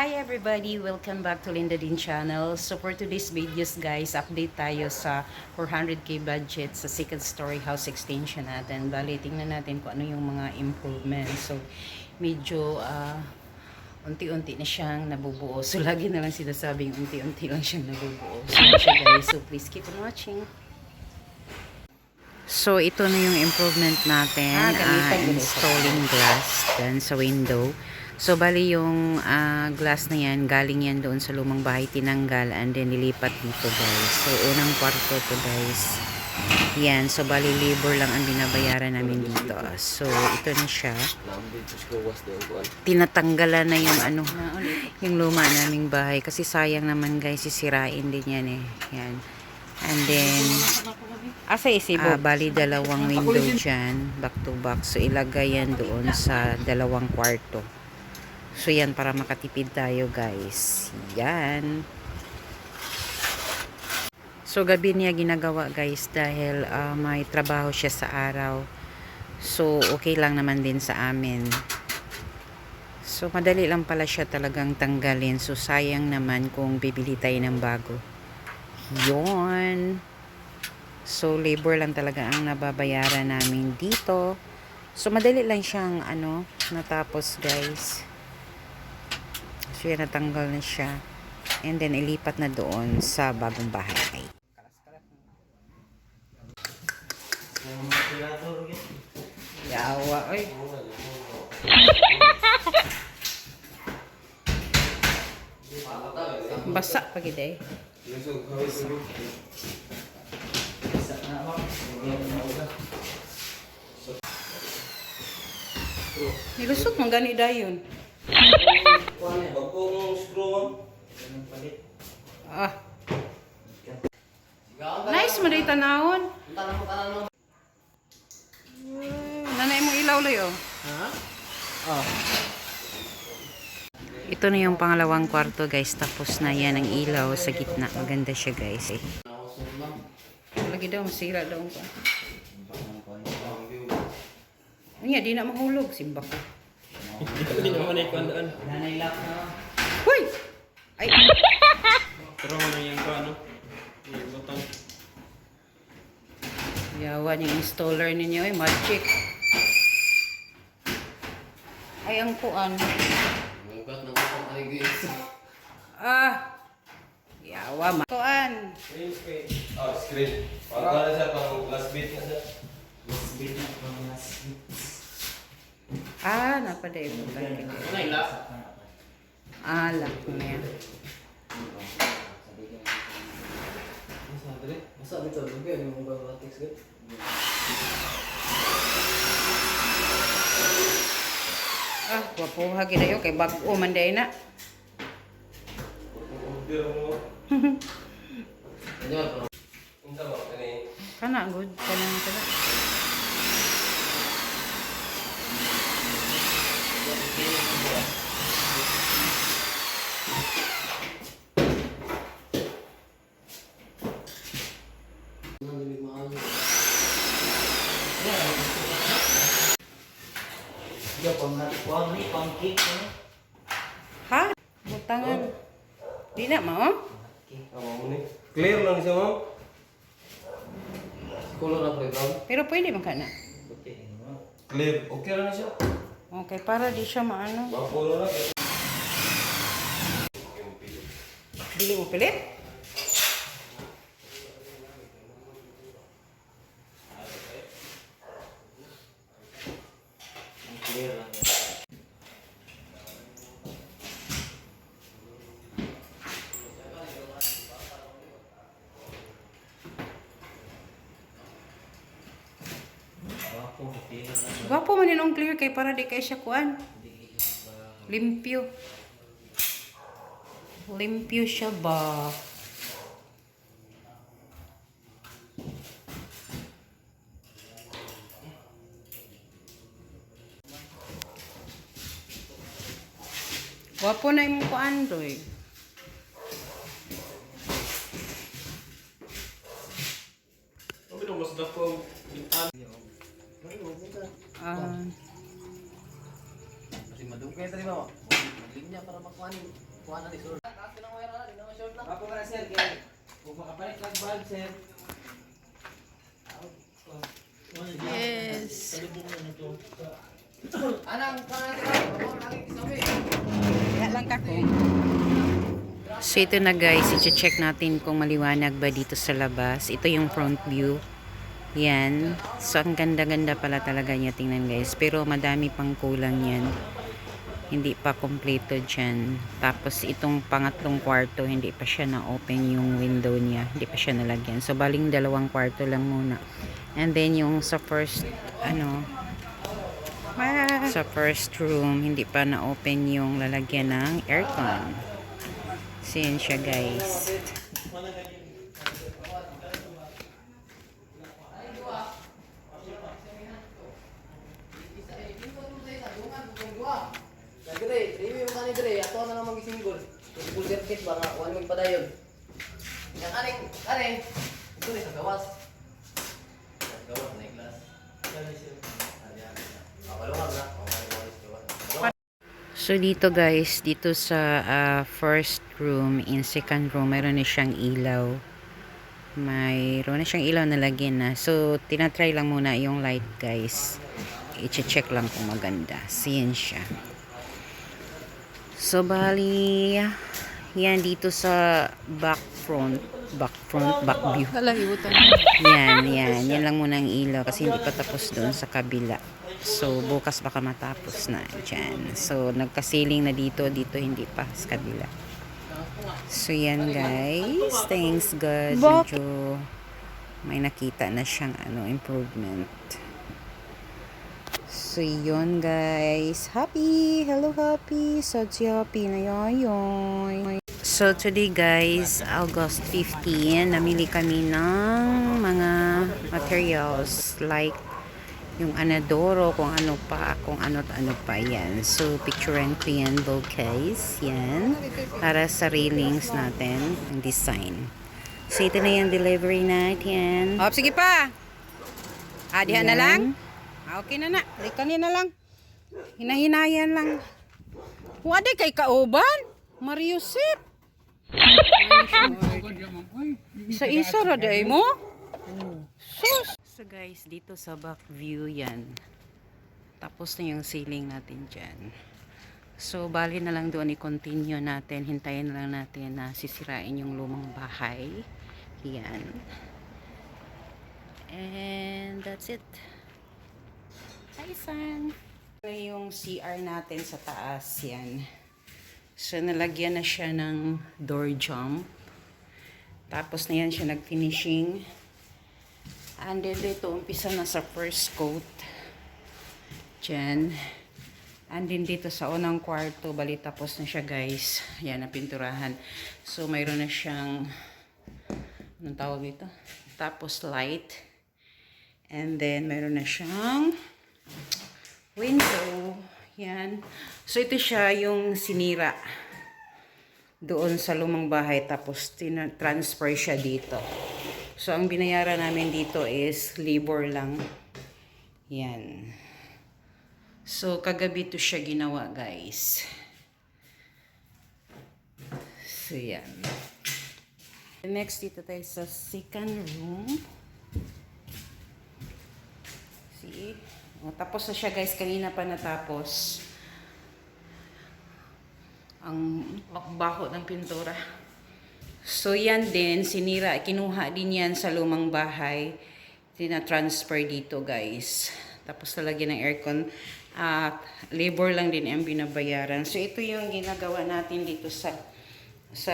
Hi everybody! Welcome back to Linda Din Channel. So for today's videos guys, update tayo sa 400k budget sa second story house extension natin. Bali, tingnan natin kung ano yung mga improvements. So medyo unti-unti na siyang nabubuo. So lagi na lang sinasabing unti-unti lang siyang nabubuo. So siya guys, so please keep on watching. So ito na yung improvement natin, installing glass then sa window. So, bali yung glass na yan, galing yan doon sa lumang bahay, tinanggal, and then nilipat dito guys. So, unang kwarto to guys. Yan. So, bali labor lang ang binabayaran namin dito. So, ito na siya. Tinatanggalan na yung yung luma naming bahay. Kasi sayang naman guys, sisirain din yan eh. Yan. And then, bali dalawang window dyan, back to back. So, ilagay yan doon sa dalawang kwarto. So, yan, para makatipid tayo, guys. Yan. So, gabi niya ginagawa, guys, dahil may trabaho siya sa araw. So, okay lang naman din sa amin. So, madali lang pala siya talagang tanggalin. So, sayang naman kung bibili tayo ng bago. Yon. So, labor lang talaga ang nababayaran namin dito. So, madali lang siyang, natapos, guys. So, yan, natanggal na siya. And then, ilipat na doon sa bagong bahay. Yawa, oy. Basa pa gid eh. Nilusot mong gani dayon. Nice mo dito tanawon. Nanay mo ilaw layo. Oh. Ito na yung pangalawang kwarto guys. Tapos na yan ang ilaw sa gitna. Maganda siya guys eh. Lagi daw masira daw ko. Niya di na mahulog simba ko. Hindi naman ay kandaan. Nanay lock na. Hoy! Ay! Pero ano yung ano? Yung butang. Yawan yung installer ninyo eh. Magic. Ay, ang kuan. Mugat na butang ay guys. Yawa ma. Kuan. Screen. Para siya pang last bit na siya. Last bit na pang last bit. Napaday mo. Nanay lock. Lock niya. Masa dito lugay yung mga latex gud. Wapuha gid ayo kay bag-o man day na. Unsa ba kani? Kana good kanang kada. Yo pang ni pang cake ni. Ha? Butangan. Di na mao? Ni. Clear lang siya mo. Color na brown. Pero pwede man kana. Clear. Okay lang siya. Okay, para di siya maano. Mapulo na. Dili mo pilit? Clear lang. Gwapo man yung clear kay para di kay siya kuan. Limpyo. Limpyo siya ba? Gwapo na yung kuan doy. Ano ba mas dako bintan? Kasi madugay tadi ba? Linya para makuha ni. Kuha na ni sir. Taas ka ng wire na, di na ma-short lang. Ako na sir, kaya kung makapalit lang bulb sir. Yes. Anang pangalan ko, naking isabi. Kaya lang ka ko. So ito na guys, i-check natin kung maliwanag ba dito sa labas. Ito yung front view. Yan. So ang ganda-ganda pala talaga niya tingnan guys. Pero madami pang kulang yan. Hindi pa kompleto dyan. Tapos itong pangatlong kwarto, hindi pa siya na-open yung window niya. Hindi pa siya nalagyan. So baling 2 kwarto lang muna. And then yung sa first, sa first room, hindi pa na-open yung lalagyan ng aircon. So yun siya guys. Dre, review mo kani Dre, ato na lang mag-single. Full circuit ba nga, 1 mig pa dayon. Yang kaning, ito ni sa gawas. Gawas na class. So dito guys, dito sa first room, in second room, mayroon na siyang ilaw. Mayroon na siyang ilaw na lagyan na. So tinatry lang muna yung light guys. I-check lang kung maganda. Siyan siya. So bali, yan dito sa back view. Yan lang muna ang ilaw kasi hindi pa tapos doon sa kabila. So bukas baka matapos na dyan. So nagkasiling na dito hindi pa sa kabila. So yan guys, thanks God, medyo may nakita na siyang improvement. So yun guys, hello happy, Sadsi happy na yun. So today guys, August 15, namili kami ng mga materials like yung anadoro, kung ano pa yan. So picturean ko yan bouquets, yan, para sa railings natin, yung design. So ito na yung delivery natin. Oh, sige pa! Diha na lang? Okay na na. Kanina lang. Hinahinayan lang. Wade kay kauban. Mariusip. Isa raday mo? Sus. So guys, dito sa back view yan. Tapos na yung ceiling natin dyan. So bali na lang doon i-continue natin. Hintayin na lang natin na sisirain yung lumang bahay. Yan. And that's it. Hi, son. Yung CR natin sa taas, yan. So, nalagyan na siya ng door jump. Tapos na yan siya nag-finishing. And then dito, umpisa na sa first coat. Diyan. And then dito sa unang kwarto, bali tapos na siya guys. Yan, napinturahan. So, mayroon na siyang, anong tawag dito? Tapos light. And then, mayroon na siyang window. Yan. So, ito siya yung sinira doon sa lumang bahay. Tapos, transfer siya dito. So, ang binayaran namin dito is labor lang. Yan. So, kagabi to siya ginawa, guys. So, yan. Next, dito tayo sa second room. See? O, tapos na siya guys, kanina pa natapos ang baho ng pintura. So yan din, sinira, kinuha din yan sa lumang bahay, tina-transfer dito guys. Tapos lalagyan ng aircon at labor lang din ang binabayaran. So ito yung ginagawa natin dito sa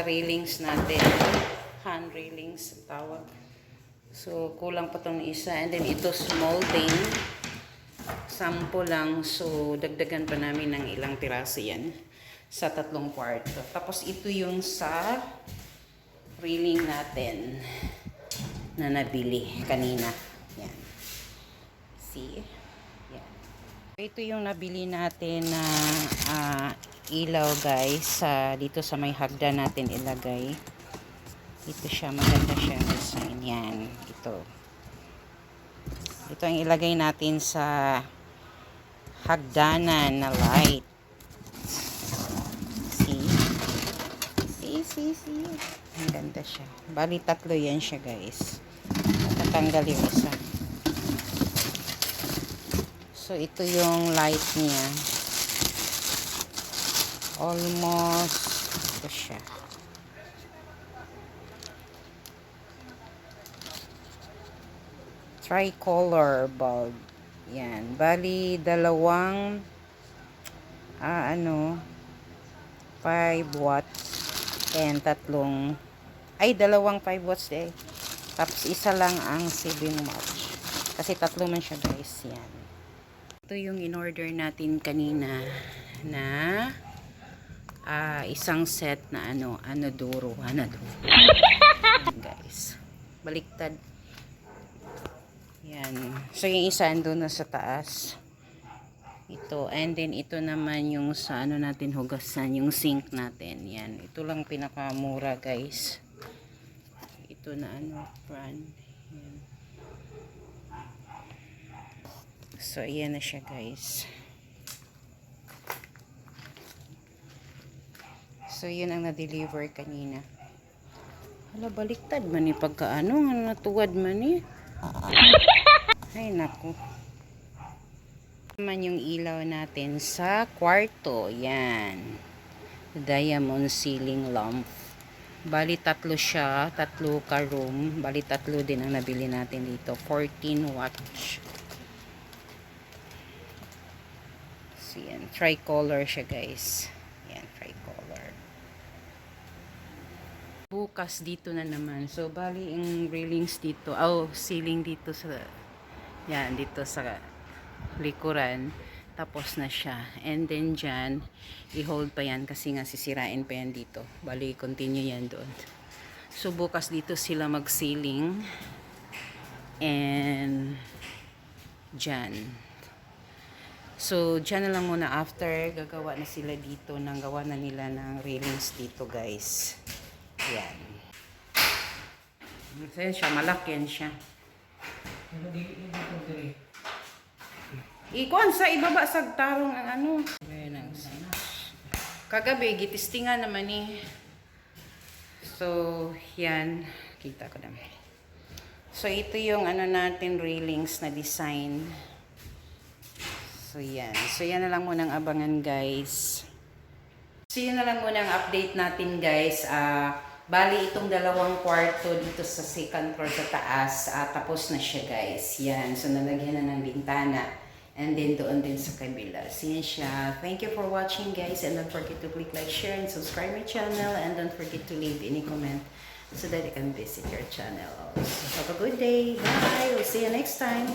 railings natin, hand railings tawag. So kulang pa tong isa, and then ito molding. Sampo lang, so dagdagan pa namin ng ilang piraso yan sa 3 kwarto. Tapos ito yung sa railing natin na nabili kanina. Yan. See? Yan. Ito yung nabili natin na ilaw guys. Dito sa may hagdan natin ilagay. Ito siya, maganda siya design. Yan. Ito ang ilagay natin sa hagdanan na light. See? see. Ang ganda siya. Bali, 3 yan siya, guys. Matatanggal yung isa. So, ito yung light niya. Almost, ito siya. Tricolor bulb. Yan. Bali, dalawang 5 watts and dalawang 5 watts tapos isa lang ang 7 watts kasi 3 man siya, guys. Yan. Ito yung in-order natin kanina na isang set na anodoro. Guys, baliktad. Yan. So, yung isa andun na sa taas. Ito. And then, ito naman yung sa natin hugasan. Yung sink natin. Yan. Ito lang pinakamura, guys. Ito na brand. Yan. So, ayan na siya, guys. So, yun ang na-deliver kanina. Hala, baliktad man pagka natuwad man Ay, naku. Naman yung ilaw natin sa kwarto. Yan. Diamond ceiling lamp. Bali, 3 siya. 3 ka room. Bali, 3 din ang nabili natin dito. 14 watts. So, yan. Tricolor siya, guys. Yan, tricolor. Bukas dito na naman. So, bali, yung railings dito. Ceiling dito sa yan, dito sa likuran. Tapos na siya. And then dyan, i-hold pa yan kasi nga sisirain pa yan dito. Bali, continue yan doon. So, bukas dito sila mag-ceiling. And dyan. So, dyan na lang muna after. Gagawa na sila dito. Gawa na nila ng railings dito, guys. Yan. Kasi siya, malaki yan siya. Ikon sa ibaba sa tarong ang kagabi gitistingan naman so yan, kita ko naman. So ito yung natin railings na design. So yan na lang muna ang abangan, guys. So yun na lang muna ang update natin, guys. Bali, itong 2 kwarto dito sa 2nd floor sa taas, tapos na siya, guys. Yan. So, nalagyan na ng bintana. And then, doon din sa kabila. So, yan siya. Thank you for watching, guys. And don't forget to click like, share, and subscribe my channel. And don't forget to leave any comment so that I can visit your channel also. Have a good day. Bye. We'll see you next time.